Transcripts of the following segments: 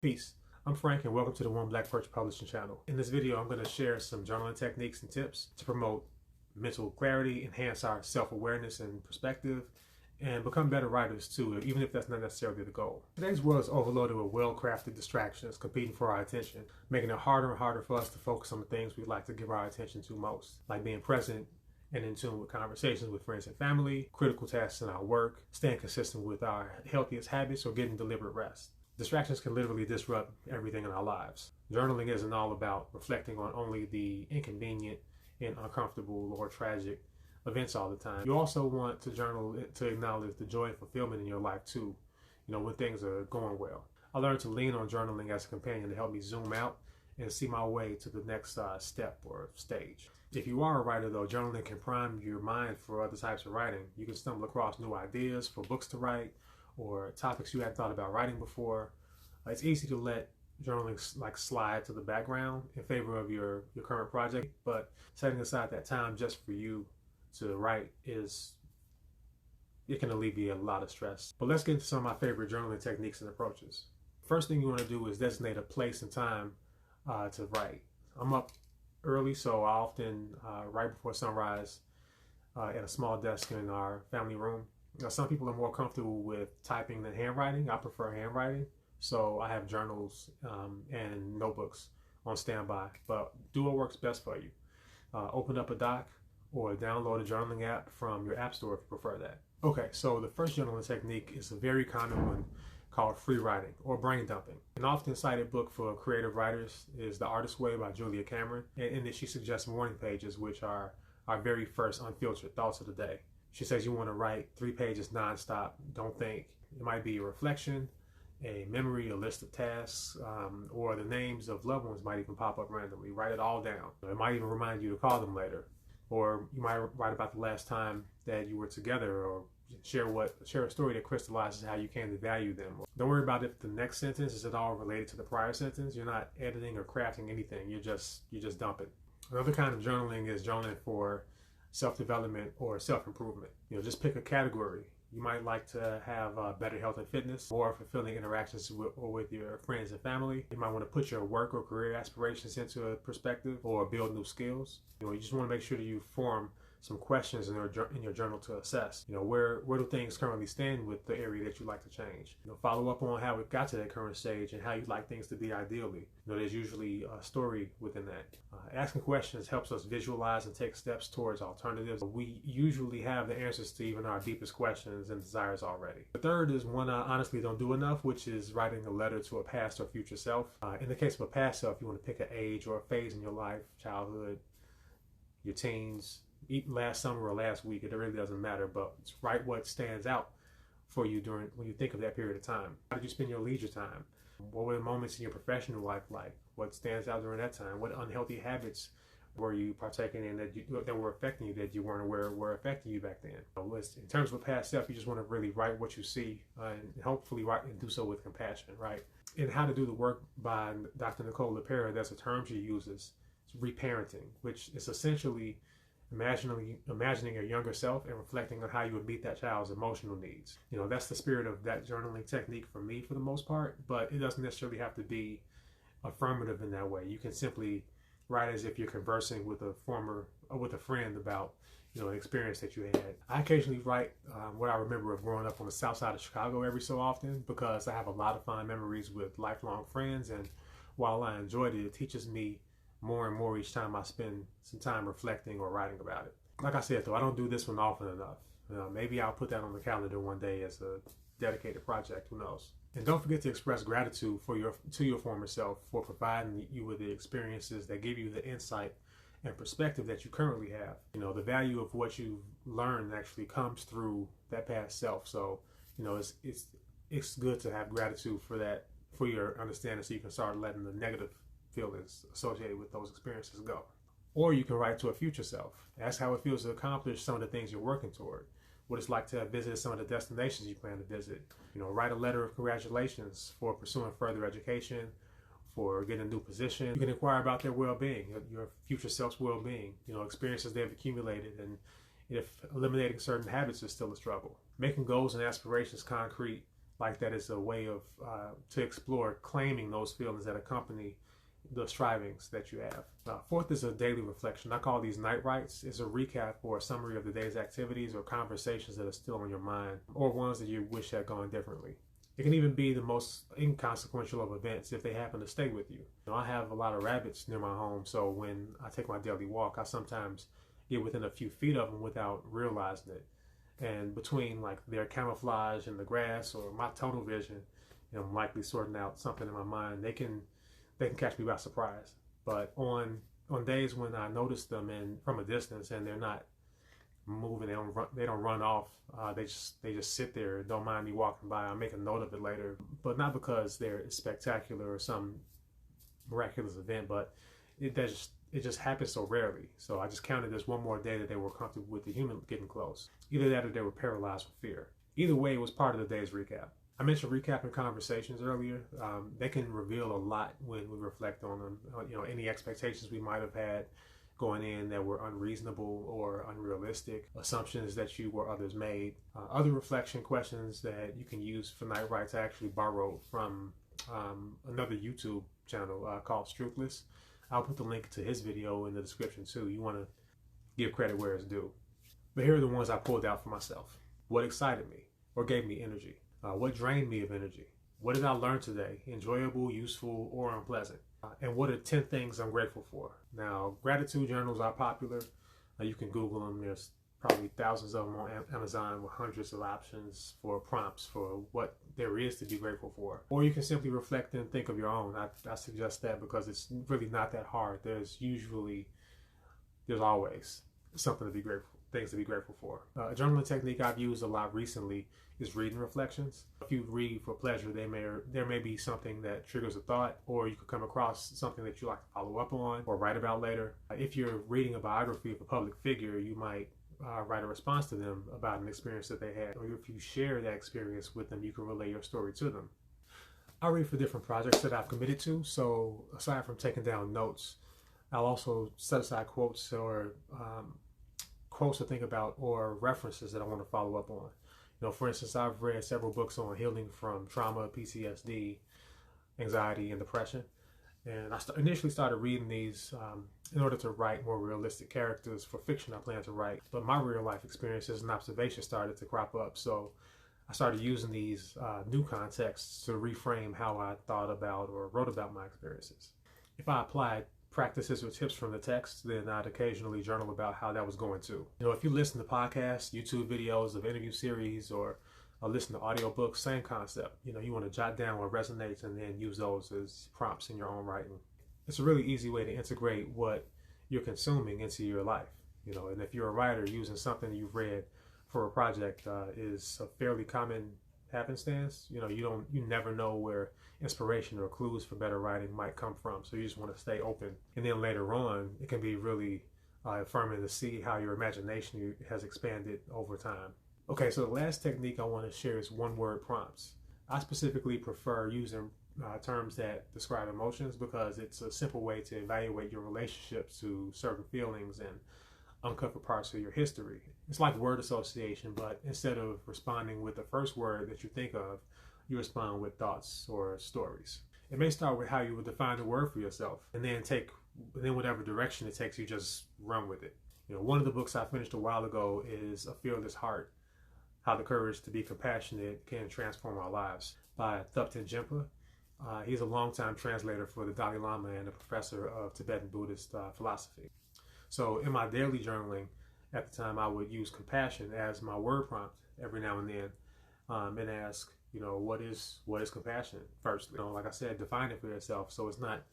Peace. I'm Frank and welcome to the One Black Perch Publishing channel. In this video, I'm going to share some journaling techniques and tips to promote mental clarity, enhance our self-awareness and perspective, and become better writers too, even if that's not necessarily the goal. Today's world is overloaded with well-crafted distractions competing for our attention, making it harder and harder for us to focus on the things we'd like to give our attention to most, like being present and in tune with conversations with friends and family, critical tasks in our work, staying consistent with our healthiest habits, or getting deliberate rest. Distractions can literally disrupt everything in our lives. Journaling isn't all about reflecting on only the inconvenient and uncomfortable or tragic events all the time. You also want to journal to acknowledge the joy and fulfillment in your life too, when things are going well. I learned to lean on journaling as a companion to help me zoom out and see my way to the next step or stage. If you are a writer though, journaling can prime your mind for other types of writing. You can stumble across new ideas for books to write, or topics you hadn't thought about writing before. It's easy to let journaling slide to the background in favor of your current project, but setting aside that time just for you to write it can alleviate a lot of stress. But let's get into some of my favorite journaling techniques and approaches. First thing you want to do is designate a place and time to write. I'm up early, so I often write before sunrise at a small desk in our family room. Some people are more comfortable with typing than handwriting. I prefer handwriting, so I have journals and notebooks on standby, but do what works best for you. Open up a doc or download a journaling app from your app store if you prefer that. Okay, so the first journaling technique is a very common one called free writing or brain dumping. An often cited book for creative writers is The Artist's Way by Julia Cameron, and in it she suggests morning pages, which are our very first unfiltered thoughts of the day. She says you want to write 3 pages nonstop. Don't think. It might be a reflection, a memory, a list of tasks, or the names of loved ones might even pop up randomly. Write it all down. It might even remind you to call them later. Or you might write about the last time that you were together, or share a story that crystallizes how you came to value them. Don't worry about if the next sentence is at all related to the prior sentence. You're not editing or crafting anything. You're just dumping. Another kind of journaling is journaling for self-development or self-improvement. Just pick a category. You might like to have better health and fitness, more fulfilling interactions with your friends and family. You might want to put your work or career aspirations into a perspective, or build new skills. You just want to make sure that you form some questions in your journal to assess. Where do things currently stand with the area that you'd like to change? Follow up on how it got to that current stage and how you'd like things to be ideally. There's usually a story within that. Asking questions helps us visualize and take steps towards alternatives. We usually have the answers to even our deepest questions and desires already. The third is one I honestly don't do enough, which is writing a letter to a past or future self. In the case of a past self, you want to pick an age or a phase in your life, childhood, your teens, last summer or last week. It really doesn't matter, but write what stands out for you when you think of that period of time. How did you spend your leisure time? What were the moments in your professional life like? What stands out during that time? What unhealthy habits were you partaking in that were affecting you, that you weren't aware were affecting you back then? In terms of past self, you just want to really write what you see, and hopefully write and do so with compassion, right? In How to Do the Work by Dr. Nicole LePera, that's a term she uses. It's reparenting, which is essentially imagining your younger self and reflecting on how you would meet that child's emotional needs. That's the spirit of that journaling technique for me for the most part, but it doesn't necessarily have to be affirmative in that way. You can simply write as if you're conversing with a friend about an experience that you had. I occasionally write what I remember of growing up on the south side of Chicago every so often, because I have a lot of fond memories with lifelong friends, and while I enjoyed it, it teaches me more and more each time I spend some time reflecting or writing about it. Like I said though, I don't do this one often enough. Maybe I'll put that on the calendar one day as a dedicated project, who knows. And don't forget to express gratitude to your former self for providing you with the experiences that give you the insight and perspective that you currently have. The value of what you've learned actually comes through that past self. So, it's good to have gratitude for that, for your understanding, so you can start letting the negative feelings associated with those experiences go. Or you can write to a future self. Ask how it feels to accomplish some of the things you're working toward. What it's like to have visited some of the destinations you plan to visit. Write a letter of congratulations for pursuing further education, for getting a new position. You can inquire about their well-being, your future self's well-being, experiences they've accumulated, and if eliminating certain habits is still a struggle. Making goals and aspirations concrete like that is a way of to explore claiming those feelings that accompany the strivings that you have. Fourth is a daily reflection. I call these night writes. It's a recap or a summary of the day's activities or conversations that are still on your mind, or ones that you wish had gone differently. It can even be the most inconsequential of events if they happen to stay with you. I have a lot of rabbits near my home, so when I take my daily walk, I sometimes get within a few feet of them without realizing it. And between like their camouflage in the grass or my tunnel vision, I'm likely sorting out something in my mind. They can catch me by surprise. But on days when I notice them and from a distance and they're not moving, they don't run off. They just sit there and don't mind me walking by. I'll make a note of it later, but not because they're spectacular or some miraculous event, but it just happens so rarely. So I just counted this one more day that they were comfortable with the human getting close. Either that or they were paralyzed with fear. Either way, it was part of the day's recap. I mentioned recapping conversations earlier. They can reveal a lot when we reflect on them. Any expectations we might have had going in that were unreasonable or unrealistic, assumptions that you or others made. Other reflection questions that you can use for night writes I actually borrowed from another YouTube channel called Truthless. I'll put the link to his video in the description too. You want to give credit where it's due. But here are the ones I pulled out for myself. What excited me or gave me energy? What drained me of energy? What did I learn today? Enjoyable, useful, or unpleasant? And what are 10 things I'm grateful for? Now, gratitude journals are popular. You can Google them. There's probably thousands of them on Amazon with hundreds of options for prompts for what there is to be grateful for. Or you can simply reflect and think of your own. I suggest that because it's really not that hard. There's always something to be grateful, things to be grateful for. A journaling technique I've used a lot recently is reading reflections. If you read for pleasure, there may be something that triggers a thought, or you could come across something that you like to follow up on or write about later. If you're reading a biography of a public figure, you might write a response to them about an experience that they had, or if you share that experience with them, you can relay your story to them. I read for different projects that I've committed to, so aside from taking down notes, I'll also set aside quotes to think about or references that I want to follow up on. For instance, I've read several books on healing from trauma, PTSD, anxiety, and depression. And I initially started reading these in order to write more realistic characters for fiction I plan to write. But my real life experiences and observations started to crop up. So I started using these new contexts to reframe how I thought about or wrote about my experiences. If I applied practices or tips from the text, then I'd occasionally journal about how that was going too. If you listen to podcasts, YouTube videos of interview series, or listen to audiobooks, same concept. You want to jot down what resonates and then use those as prompts in your own writing. It's a really easy way to integrate what you're consuming into your life. And if you're a writer, using something you've read for a project is a fairly common happenstance. You never know where inspiration or clues for better writing might come from, so you just want to stay open. And then later on, it can be really affirming to see how your imagination has expanded over time. Okay, so the last technique I want to share is one-word prompts. I specifically prefer using terms that describe emotions because it's a simple way to evaluate your relationships to certain feelings and uncover parts of your history. It's like word association, but instead of responding with the first word that you think of, you respond with thoughts or stories. It may start with how you would define the word for yourself, and then whatever direction it takes, you just run with it. One of the books I finished a while ago is A Fearless Heart: How the Courage to be Compassionate Can Transform Our Lives by Thupten Jinpa. He's a longtime translator for the Dalai Lama and a professor of Tibetan Buddhist philosophy. So in my daily journaling, at the time, I would use compassion as my word prompt every now and then, and ask, what is compassion? First, like I said, define it for yourself. So it's not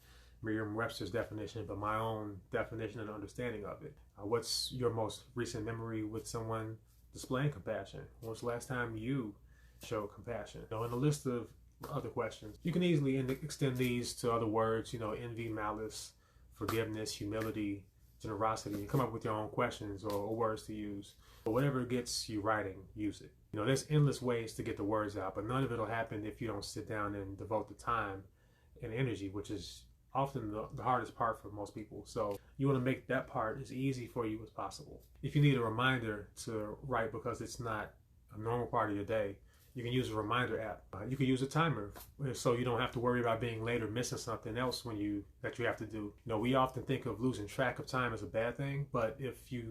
Merriam-Webster's definition, but my own definition and understanding of it. What's your most recent memory with someone displaying compassion? When's the last time you showed compassion? And a list of other questions. You can easily extend these to other words, envy, malice, forgiveness, humility, generosity, and come up with your own questions or words to use. But whatever gets you writing, use it. There's endless ways to get the words out, but none of it will happen if you don't sit down and devote the time and energy, which is often the hardest part for most people. So you want to make that part as easy for you as possible. If you need a reminder to write because it's not a normal part of your day, You can use a reminder app. You can use a timer so you don't have to worry about being late or missing something else that you have to do. You know, we often think of losing track of time as a bad thing, but if you're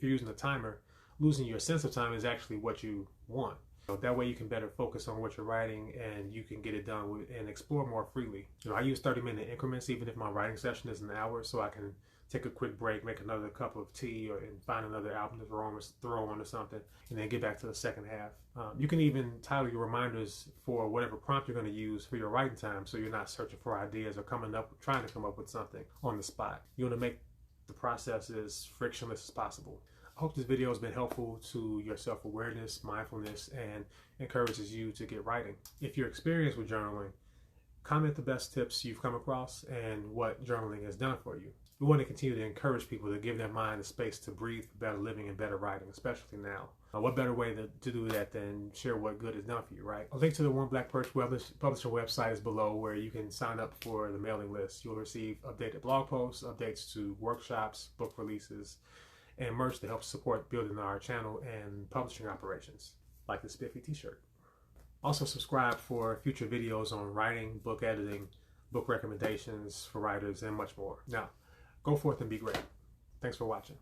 using a timer, losing your sense of time is actually what you want. So that way you can better focus on what you're writing and you can get it done and explore more freely. You know, I use 30-minute increments even if my writing session is an hour, so I can take a quick break, make another cup of tea, and find another album to throw on or something, and then get back to the second half. You can even title your reminders for whatever prompt you're going to use for your writing time, so you're not searching for ideas or trying to come up with something on the spot. You want to make the process as frictionless as possible. I hope this video has been helpful to your self-awareness, mindfulness, and encourages you to get writing. If you're experienced with journaling, comment the best tips you've come across and what journaling has done for you. We want to continue to encourage people to give their mind the space to breathe for better living and better writing, especially now. What better way to do that than share what good is done for you, right? A link to the One Black Perch publisher website is below, where you can sign up for the mailing list. You'll receive updated blog posts, updates to workshops, book releases, and merch to help support building our channel and publishing operations, like the Spiffy t-shirt. Also subscribe for future videos on writing, book editing, book recommendations for writers, and much more. Now, go forth and be great. Thanks for watching.